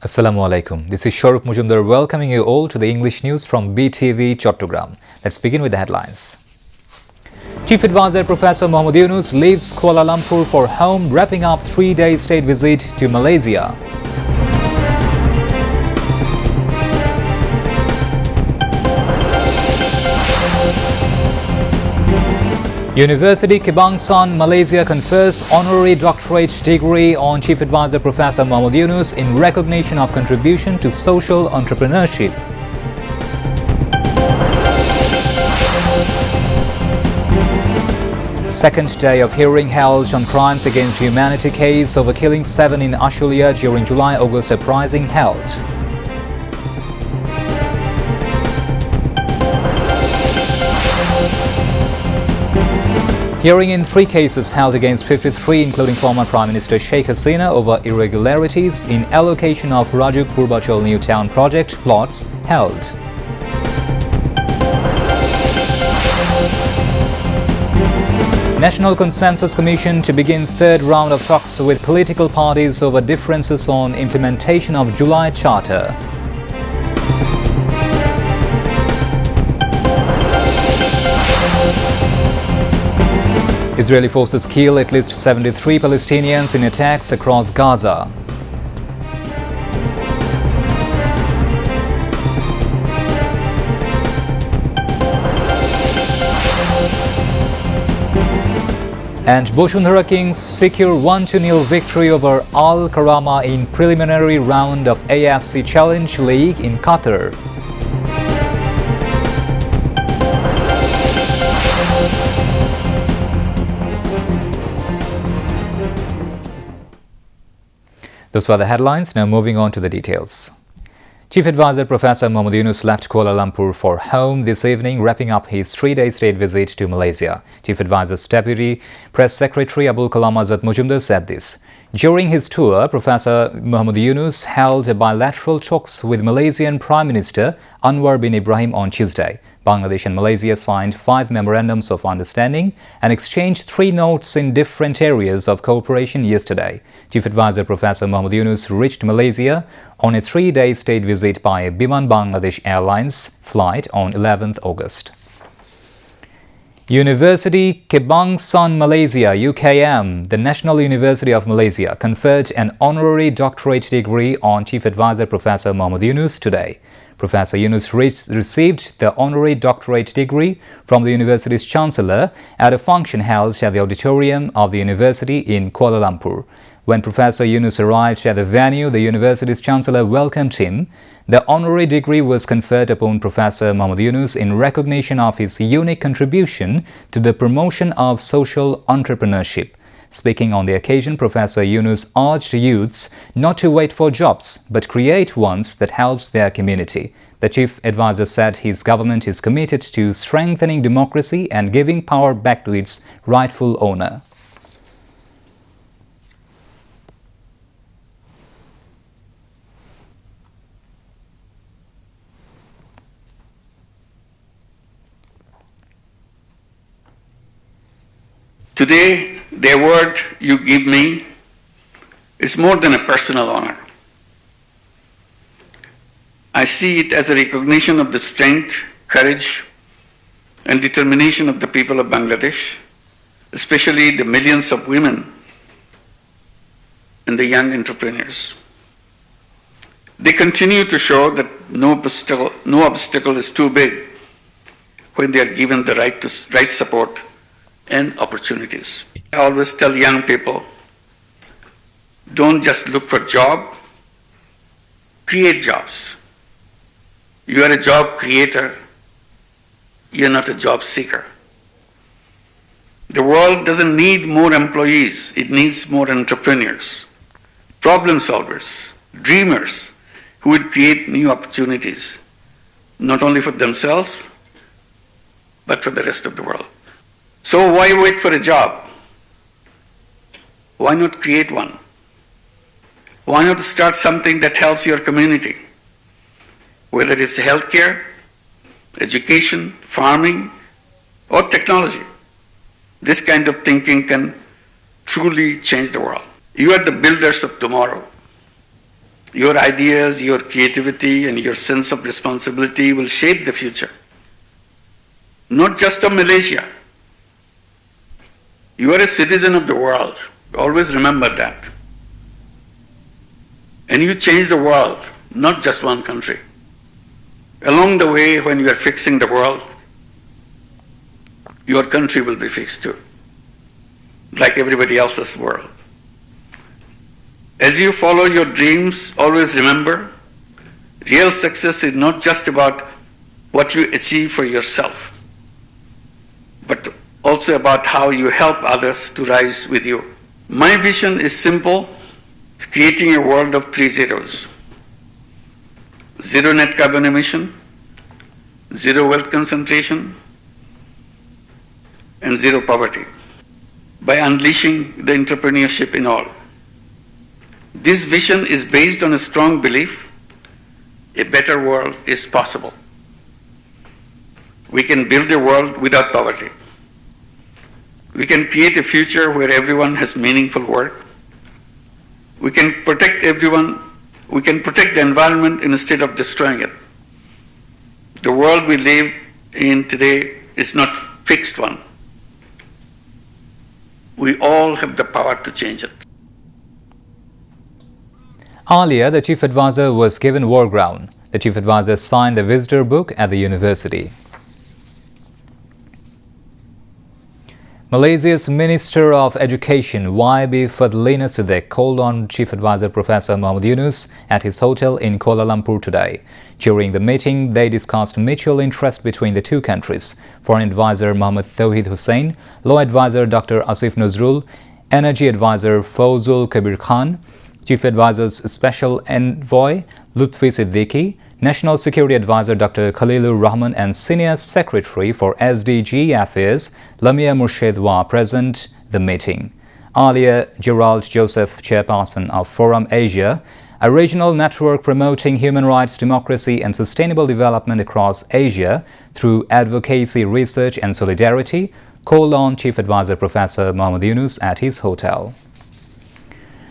Assalamu alaikum. This is Shahrukh Mujumdar welcoming you all to the English news from BTV Chattogram. Let's begin with the headlines. Chief Advisor Professor Dryunus leaves Kuala Lumpur for home, wrapping up 3-day state visit to Malaysia. University Kebangsaan Malaysia confers honorary doctorate degree on Chief Advisor Professor Dryunus in recognition of contribution to social entrepreneurship. Second day of hearing held on crimes against humanity case over killing 7 in Ashulia during July-August uprising held. Hearing in 3 cases held against 53, including former Prime Minister Sheikh Hasina, over irregularities in allocation of Rajuk Purbachal New Town project plots held. National Consensus Commission to begin 3rd round of talks with political parties over differences on implementation of July Charter. Israeli forces kill at least 73 Palestinians in attacks across Gaza. And Boshundhara Kings secure 1-0 victory over Al Karama in preliminary round of AFC Challenge League in Qatar. Those were the headlines. Now moving on to the details. Chief Advisor Professor Dryunus left Kuala Lumpur for home this evening, wrapping up his 3-day state visit to Malaysia. Chief Advisor's Deputy Press Secretary Abul Kalam Azad Mujumdar said this. During his tour, Professor Dryunus held bilateral talks with Malaysian Prime Minister Anwar bin Ibrahim on Tuesday. Bangladesh and Malaysia signed 5 memorandums of understanding and exchanged 3 notes in different areas of cooperation yesterday. Chief Advisor Professor Dryunus reached Malaysia on a 3-day state visit by Biman Bangladesh Airlines flight on 11th August. University Kebangsaan Malaysia (UKM), the National University of Malaysia, conferred an honorary doctorate degree on Chief Advisor Professor Dryunus today. Professor Yunus received the honorary doctorate degree from the university's chancellor at a function held at the auditorium of the university in Kuala Lumpur. When Professor Yunus arrived at the venue, the university's chancellor welcomed him. The honorary degree was conferred upon Professor Dryunus in recognition of his unique contribution to the promotion of social entrepreneurship. Speaking on the occasion, Professor Yunus urged youths not to wait for jobs, but create ones that helps their community. The chief advisor said his government is committed to strengthening democracy and giving power back to its rightful owner. Today, the award you give me is more than a personal honor. I see it as a recognition of the strength, courage, and determination of the people of Bangladesh, especially the millions of women and the young entrepreneurs. They continue to show that no obstacle is too big when they are given the right support and opportunities. I always tell young people, don't just look for a job, create jobs. You are a job creator, you are not a job seeker. The world doesn't need more employees, it needs more entrepreneurs, problem solvers, dreamers who will create new opportunities, not only for themselves, but for the rest of the world. So why wait for a job? Why not create one? Why not start something that helps your community? Whether it's healthcare, education, farming, or technology. This kind of thinking can truly change the world. You are the builders of tomorrow. Your ideas, your creativity, and your sense of responsibility will shape the future. Not just of Malaysia. You are a citizen of the world. Always remember that. And you change the world, not just one country. Along the way, when you are fixing the world, your country will be fixed too, like everybody else's world. As you follow your dreams, always remember, real success is not just about what you achieve for yourself, but also about how you help others to rise with you. My vision is simple. It's creating a world of 3 zeros. Zero net carbon emission, zero wealth concentration, and zero poverty, by unleashing the entrepreneurship in all. This vision is based on a strong belief a better world is possible. We can build a world without poverty. We can create a future where everyone has meaningful work. We can protect everyone. We can protect the environment instead of destroying it. The world we live in today is not a fixed one. We all have the power to change it. Earlier, the chief advisor was given war ground. The chief advisor signed the visitor book at the university. Malaysia's Minister of Education YB Fadlina Siddiq called on Chief Advisor Professor Dryunus at his hotel in Kuala Lumpur today. During the meeting, they discussed mutual interest between the two countries. Foreign Advisor Mohammad Tauhid Hussain, Law Advisor Dr. Asif Nazrul, Energy Advisor Fawzul Kabir Khan, Chief Advisor's Special Envoy Lutfi Siddiqui, National Security Advisor Dr. Khalilur Rahman and Senior Secretary for SDG Affairs Lamia Murshid were present the meeting. Earlier, Gerald Joseph, chairperson of Forum Asia, a regional network promoting human rights, democracy and sustainable development across Asia through advocacy, research and solidarity, called on Chief Advisor Professor Dryunus at his hotel.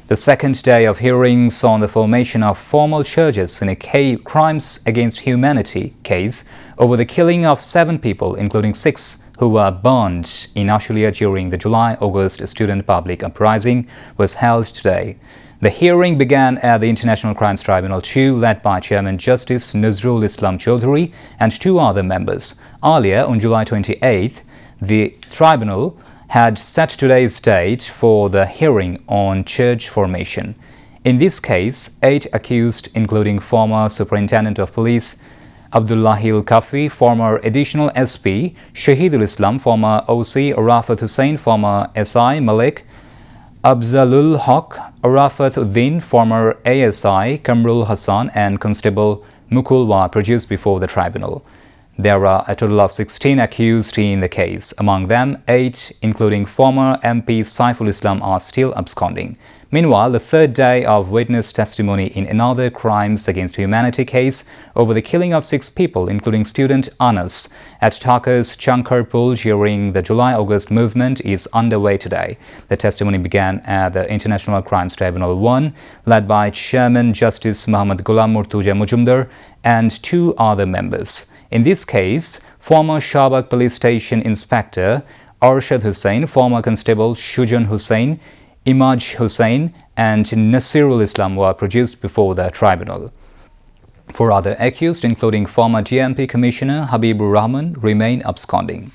The second day of hearings on the formation of formal charges in a crimes against humanity case over the killing of 7 people, including 6 who were burned in Australia during the July-August student public uprising, was held today. The hearing began at the International Crimes Tribunal 2, led by Chairman Justice Nazrul Islam Chaudhury and 2 other members. Earlier, on July 28th, the tribunal had set today's date for the hearing on charge formation. In this case, 8 accused, including former Superintendent of Police Abdullahil Kafi, former Additional SP Shahidul Islam, former OC Arafat Hussain, former SI Malik Abzalul Haq, Arafat Uddin, former ASI Kamrul Hassan and Constable Mukul were produced before the tribunal. There are a total of 16 accused in the case. Among them, 8, including former MP Saiful Islam, are still absconding. Meanwhile, the third day of witness testimony in another crimes against humanity case over the killing of 6 people, including student Anas, at Dhaka's Chankarpul during the July-August movement is underway today. The testimony began at the International Crimes Tribunal 1, led by Chairman Justice Muhammad Ghulam Murtuja Mujumdar and 2 other members. In this case, former Shahbag Police Station Inspector Arshad Hussain, former Constable Shujan Hussain, Imaj Hussain and Nasirul Islam were produced before the tribunal. 4 other accused, including former GMP Commissioner Habibur Rahman, remain absconding.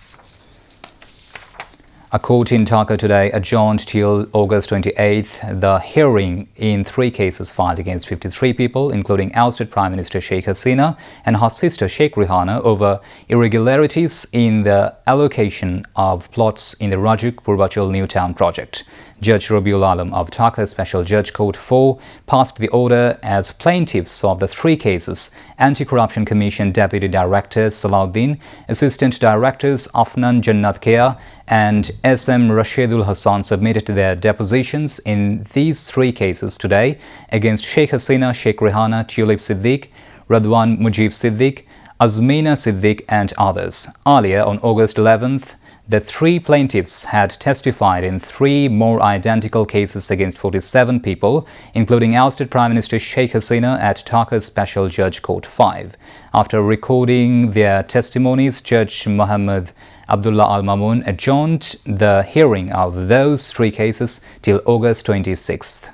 A court in Dhaka today adjourned till August 28th the hearing in 3 cases filed against 53 people, including ousted Prime Minister Sheikh Hasina and her sister Sheikh Rihana, over irregularities in the allocation of plots in the Rajuk Purbachal New Town project. Judge Rabiul Alam of Dhaka Special Judge Court 4 passed the order as plaintiffs of the 3 cases. Anti-Corruption Commission Deputy Director Salahuddin, Assistant Directors Afnan Jannat Kea and SM Rashidul Hassan submitted their depositions in these 3 cases today against Sheikh Hasina, Sheikh Rihana, Tulip Siddiq, Radwan Mujib Siddiq, Azmina Siddiq and others. Earlier on August 11th, The 3 plaintiffs had testified in 3 more identical cases against 47 people, including ousted Prime Minister Sheikh Hasina at Dhaka's Special Judge Court 5. After recording their testimonies, Judge Muhammad Abdullah Al Mamun adjourned the hearing of those 3 cases till August 26th.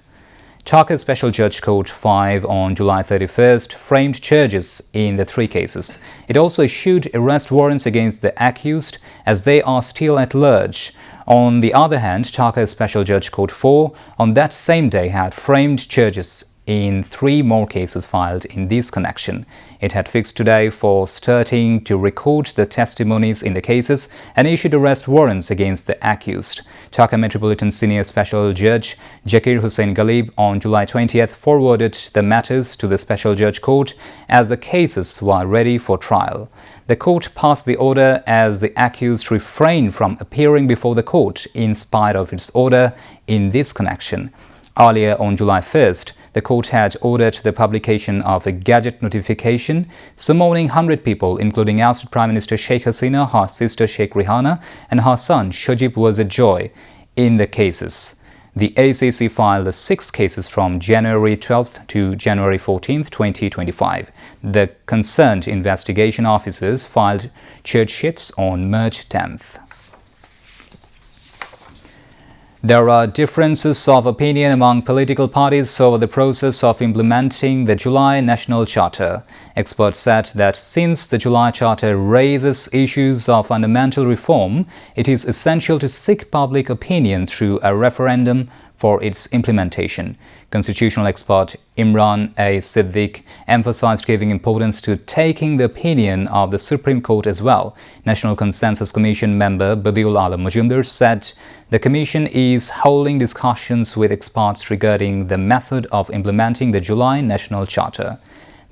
Dhaka Special Judge Court 5 on July 31st framed charges in the 3 cases. It also issued arrest warrants against the accused as they are still at large. On the other hand, Dhaka Special Judge Court 4 on that same day had framed charges in 3 more cases filed in this connection. It had fixed today for starting to record the testimonies in the cases and issued arrest warrants against the accused. Dhaka Metropolitan Senior Special Judge Zakir Hussain Galib on July 20th forwarded the matters to the Special Judge Court as the cases were ready for trial. The court passed the order as the accused refrained from appearing before the court in spite of its order in this connection. Earlier on July 1st, the court had ordered the publication of a gazette notification summoning 100 people, including ousted Prime Minister Sheikh Hasina, her sister Sheikh Rihana, and her son Shajib Wazajoy in the cases. The ACC filed the 6 cases from January 12th to January 14th, 2025. The concerned investigation officers filed charge sheets on March 10th. There are differences of opinion among political parties over the process of implementing the July National Charter. Experts said that since the July Charter raises issues of fundamental reform, it is essential to seek public opinion through a referendum for its implementation. Constitutional expert Imran A. Siddiq emphasized giving importance to taking the opinion of the Supreme Court as well. National Consensus Commission member Badiul Alam Majumdar said the Commission is holding discussions with experts regarding the method of implementing the July National Charter.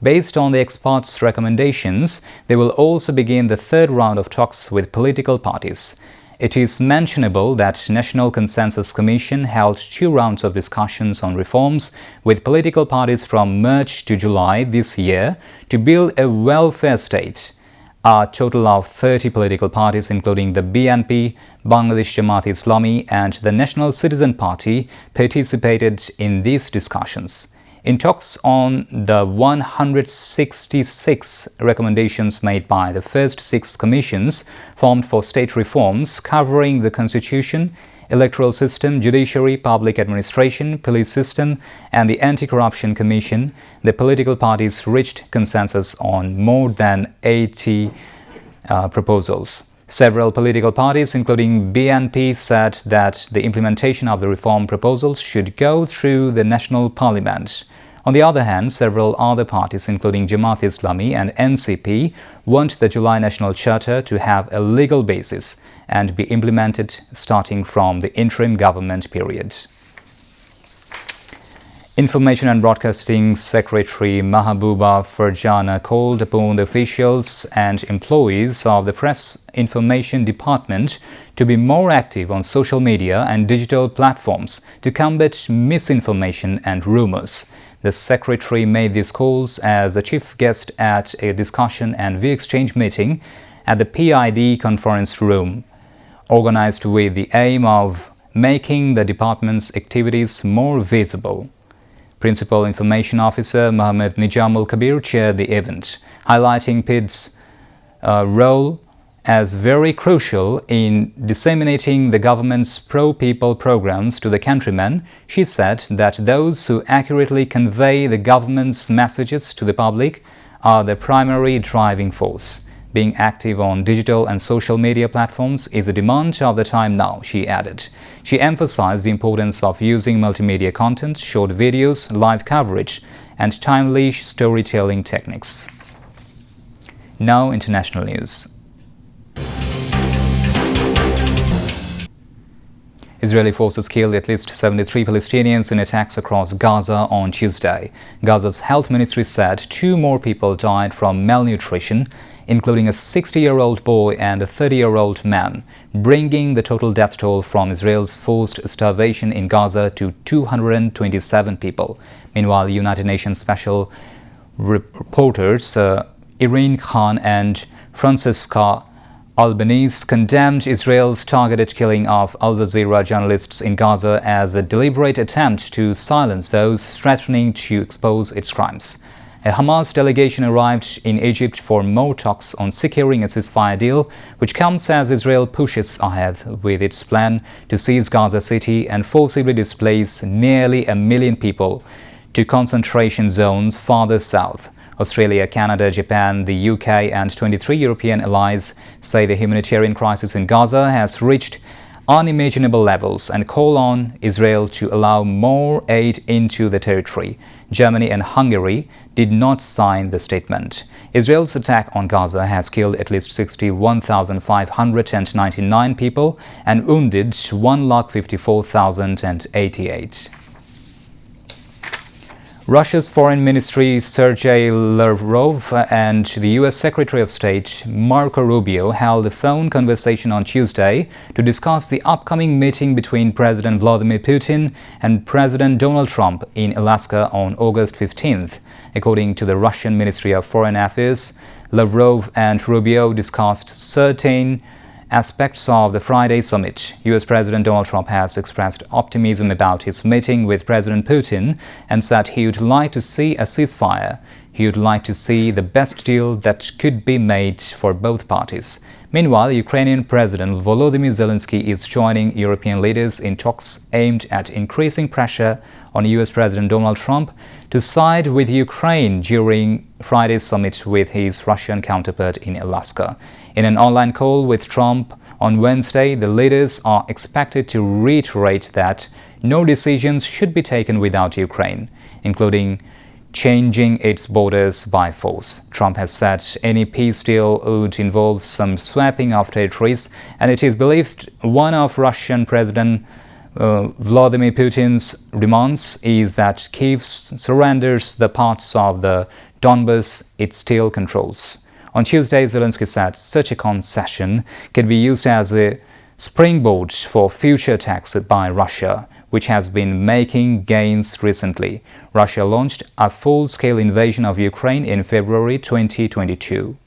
Based on the experts' recommendations, they will also begin the 3rd round of talks with political parties. It is mentionable that National Consensus Commission held 2 rounds of discussions on reforms with political parties from March to July this year to build a welfare state. A total of 30 political parties, including the BNP, Bangladesh Jamaat-e-Islami and the National Citizen Party, participated in these discussions. In talks on the 166 recommendations made by the first 6 commissions formed for state reforms covering the constitution, electoral system, judiciary, public administration, police system and the Anti-Corruption Commission, the political parties reached consensus on more than 80 proposals. Several political parties, including BNP, said that the implementation of the reform proposals should go through the National Parliament. On the other hand, several other parties, including Jamaat-e-Islami and NCP, want the July National Charter to have a legal basis and be implemented starting from the interim government period. Information and Broadcasting Secretary Mahabuba Farjana called upon the officials and employees of the Press Information Department to be more active on social media and digital platforms to combat misinformation and rumors. The Secretary made these calls as the chief guest at a discussion and view exchange meeting at the PID conference room, organized with the aim of making the department's activities more visible. Principal Information Officer Mohammed Nijamul Kabir chaired the event, highlighting PID's role as very crucial in disseminating the government's pro-people programs to the countrymen. She said that those who accurately convey the government's messages to the public are the primary driving force. Being active on digital and social media platforms is a demand of the time now, she added. She emphasized the importance of using multimedia content, short videos, live coverage, and timely storytelling techniques. Now, international news. Israeli forces killed at least 73 Palestinians in attacks across Gaza on Tuesday. Gaza's health ministry said 2 more people died from malnutrition, including a 60-year-old boy and a 30-year-old man, bringing the total death toll from Israel's forced starvation in Gaza to 227 people. Meanwhile, United Nations special reporters Irene Khan and Francesca Albanese condemned Israel's targeted killing of Al Jazeera journalists in Gaza as a deliberate attempt to silence those threatening to expose its crimes. A Hamas delegation arrived in Egypt for more talks on securing a ceasefire deal, which comes as Israel pushes ahead with its plan to seize Gaza City and forcibly displace nearly 1 million people to concentration zones farther south. Australia, Canada, Japan, the UK and 23 European allies say the humanitarian crisis in Gaza has reached unimaginable levels and call on Israel to allow more aid into the territory. Germany and Hungary did not sign the statement. Israel's attack on Gaza has killed at least 61,599 people and wounded 1,54,088. Russia's Foreign Ministry Sergei Lavrov and the U.S. Secretary of State Marco Rubio held a phone conversation on Tuesday to discuss the upcoming meeting between President Vladimir Putin and President Donald Trump in Alaska on August 15th. According to the Russian Ministry of Foreign Affairs, Lavrov and Rubio discussed certain aspects of the Friday summit. U.S. President Donald Trump has expressed optimism about his meeting with President Putin and said he would like to see a ceasefire. He would like to see the best deal that could be made for both parties. Meanwhile, Ukrainian President Volodymyr Zelensky is joining European leaders in talks aimed at increasing pressure on U.S. President Donald Trump to side with Ukraine during Friday's summit with his Russian counterpart in Alaska. In an online call with Trump on Wednesday, the leaders are expected to reiterate that no decisions should be taken without Ukraine, including changing its borders by force. Trump has said any peace deal would involve some swapping of territories, and it is believed one of Russian President Vladimir Putin's demands is that Kyiv surrenders the parts of the Donbas it still controls. On Tuesday, Zelensky said such a concession can be used as a springboard for future attacks by Russia, which has been making gains recently. Russia launched a full-scale invasion of Ukraine in February 2022.